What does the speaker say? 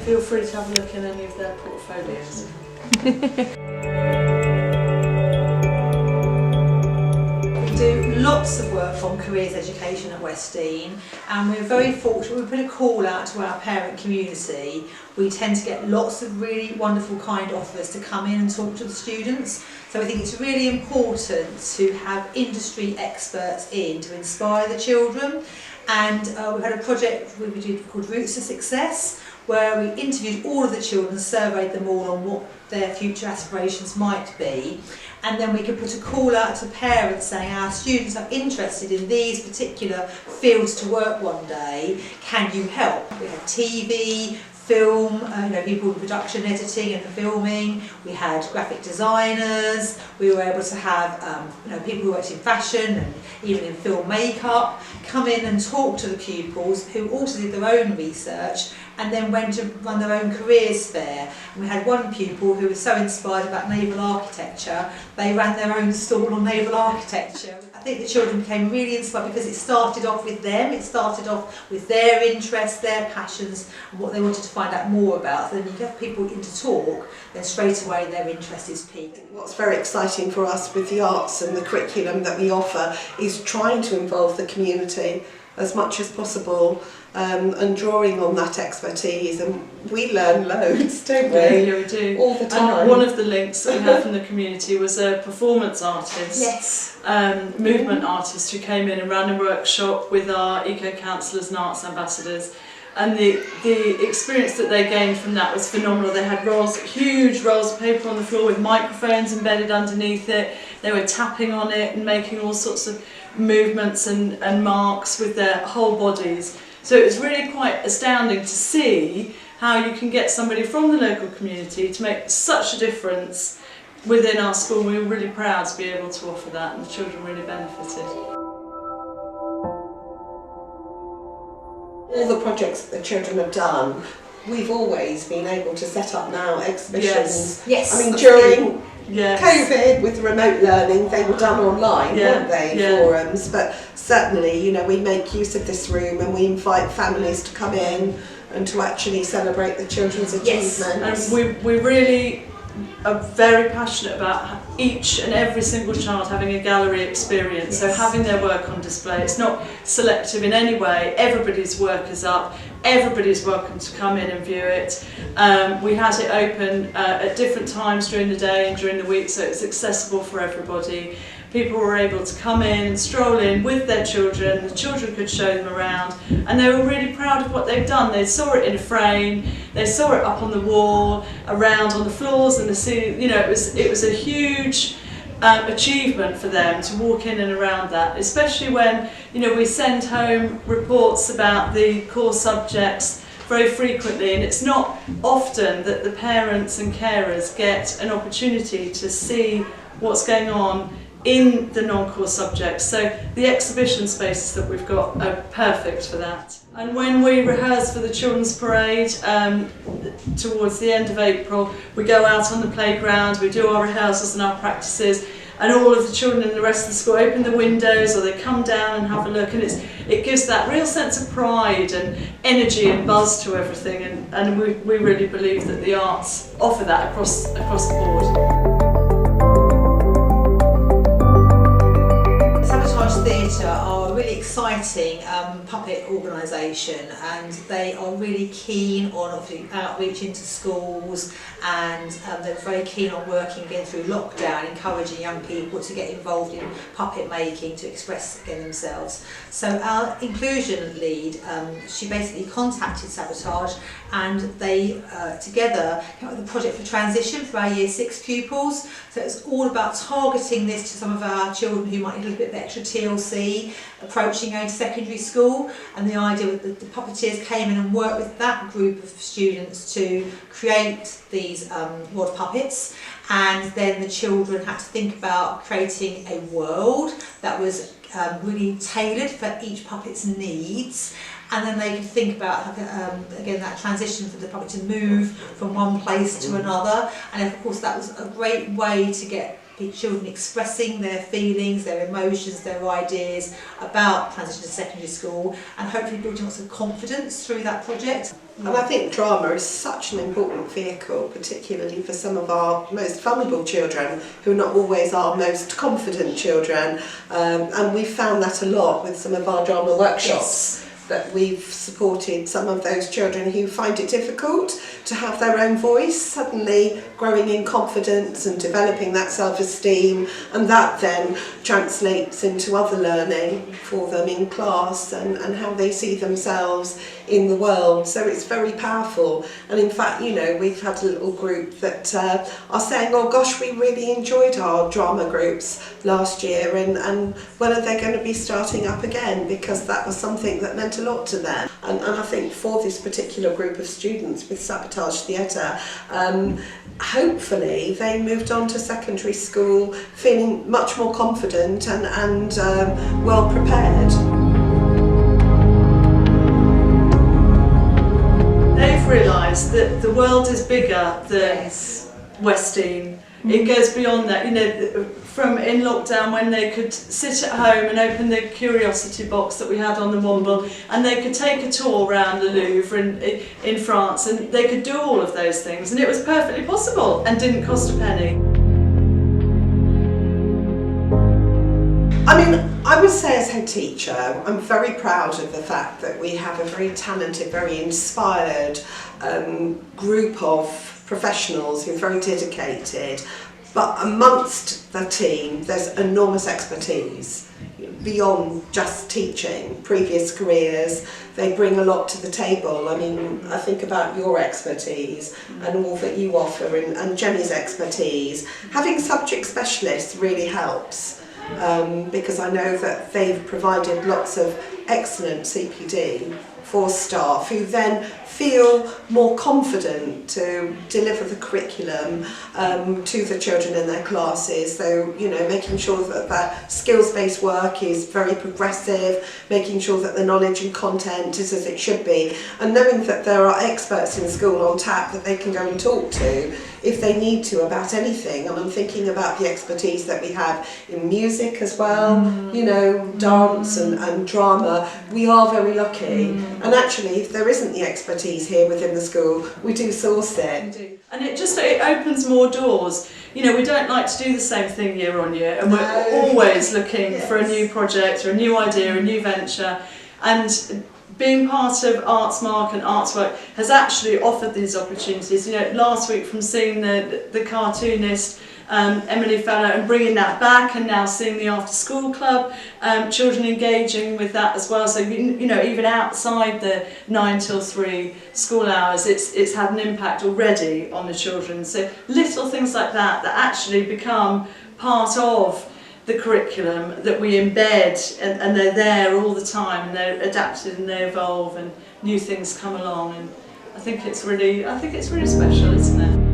Feel free to have a look in any of their portfolios. We do lots of work on careers education at Westdene, and we're very fortunate. We put a call out to our parent community. We tend to get lots of really wonderful kind offers to come in and talk to the students. So I think it's really important to have industry experts in to inspire the children. And we had a project we did called Routes to Success, where we interviewed all of the children, surveyed them all on what their future aspirations might be, and then we could put a call out to parents saying our students are interested in these particular fields to work one day, can you help? We had TV, film, people in production editing and filming. We had graphic designers. We were able to have people who worked in fashion and even in film makeup come in and talk to the pupils who also did their own research and then went to run their own careers fair. And we had one pupil who was so inspired about naval architecture, they ran their own stall on naval architecture. I think the children became really inspired because it started off with them, it started off with their interests, their passions and what they wanted to find out more about. Then you get people in to talk, then straight away their interest is piqued. What's very exciting for us with the arts and the curriculum that we offer is trying to involve the community as much as possible and drawing on that expertise, and we learn loads, don't we? Yeah, we do. All the time. And one of the links that we had from the community was a performance artist, yes. Movement artist who came in and ran a workshop with our eco-counsellors and arts ambassadors. And the experience that they gained from that was phenomenal. They had huge rolls of paper on the floor with microphones embedded underneath it. They were tapping on it and making all sorts of movements and marks with their whole bodies. So it was really quite astounding to see how you can get somebody from the local community to make such a difference within our school. We were really proud to be able to offer that, and the children really benefited. All the projects that the children have done, we've always been able to set up now exhibitions. Yes. I mean, during Yes. COVID with the remote learning, they were done online, weren't they, Yeah. forums, but certainly, we make use of this room and we invite families to come in and to actually celebrate the children's achievements. Yes. And we really are very passionate about each and every single child having a gallery experience, so having their work on display. It's not selective in any way, everybody's work is up, everybody's welcome to come in and view it. We had it open at different times during the day and during the week, so it's accessible for everybody. People were able to come in and stroll in with their children, the children could show them around, and they were really proud of what they've done. They saw it in a frame, they saw it up on the wall, around on the floors and the ceiling. It was a huge achievement for them to walk in and around that, especially when we send home reports about the core subjects very frequently, and it's not often that the parents and carers get an opportunity to see what's going on in the non-core subjects. So the exhibition spaces that we've got are perfect for that. And when we rehearse for the children's parade towards the end of April, we go out on the playground, we do our rehearsals and our practices, and all of the children in the rest of the school open the windows or they come down and have a look, and it gives that real sense of pride and energy and buzz to everything, and we really believe that the arts offer that across the board. Theatre are a really exciting puppet organisation, and they are really keen on outreach into schools, and they're very keen on working again through lockdown, encouraging young people to get involved in puppet making to express again themselves. So our inclusion lead, she basically contacted Sabotage, and they together came up with a project for transition for our Year 6 pupils. So it's all about targeting this to some of our children who might need a little bit of extra TLC approaching going to secondary school, and the idea was that the puppeteers came in and worked with that group of students to create these wad puppets, and then the children had to think about creating a world that was really tailored for each puppet's needs, and then they can think about again that transition for the public to move from one place to another. And of course that was a great way to get children expressing their feelings, their emotions, their ideas about transition to secondary school, and hopefully building lots of confidence through that project. And I think drama is such an important vehicle, particularly for some of our most vulnerable children, who are not always our most confident children. And we've found that a lot with some of our drama workshops. That we've supported some of those children who find it difficult to have their own voice, suddenly growing in confidence and developing that self-esteem, and that then translates into other learning for them in class and how they see themselves in the world. So it's very powerful. And in fact, you know, we've had a little group that are saying, oh gosh, we really enjoyed our drama groups last year, and when are they going to be starting up again, because that was something that meant a lot to them. And I think for this particular group of students with Sabotage Theatre, hopefully they moved on to secondary school feeling much more confident and well prepared. They've realised that the world is bigger than Westdene. It goes beyond that, you know, from in lockdown when they could sit at home and open the curiosity box that we had on the Womble, and they could take a tour around the Louvre in France, and they could do all of those things, and it was perfectly possible and didn't cost a penny. I mean, I would say as head teacher, I'm very proud of the fact that we have a very talented, very inspired group of professionals who are very dedicated, but amongst the team there's enormous expertise beyond just teaching, previous careers. They bring a lot to the table. I mean, I think about your expertise and all that you offer, and Jenny's expertise. Having subject specialists really helps, because I know that they've provided lots of excellent CPD for staff who then feel more confident to deliver the curriculum to the children in their classes. So, you know, making sure that that skills-based work is very progressive, making sure that the knowledge and content is as it should be, and knowing that there are experts in school on tap that they can go and talk to if they need to about anything. And I'm thinking about the expertise that we have in music as well, you know, dance and drama. We are very lucky. And actually, if there isn't the expertise here within the school, we do source it. And it opens more doors. You know, we don't like to do the same thing year on year, and we're always looking for a new project or a new idea, a new venture. And being part of Artsmark and Artwork has actually offered these opportunities. You know, last week from seeing the cartoonist Emily Feller and bringing that back, and now seeing the after school club, children engaging with that as well. So you know, even outside the 9 till 3 school hours, it's had an impact already on the children. So little things like that actually become part of the curriculum that we embed, and they're there all the time, and they're adapted and they evolve, and new things come along, and I think it's really special, isn't it?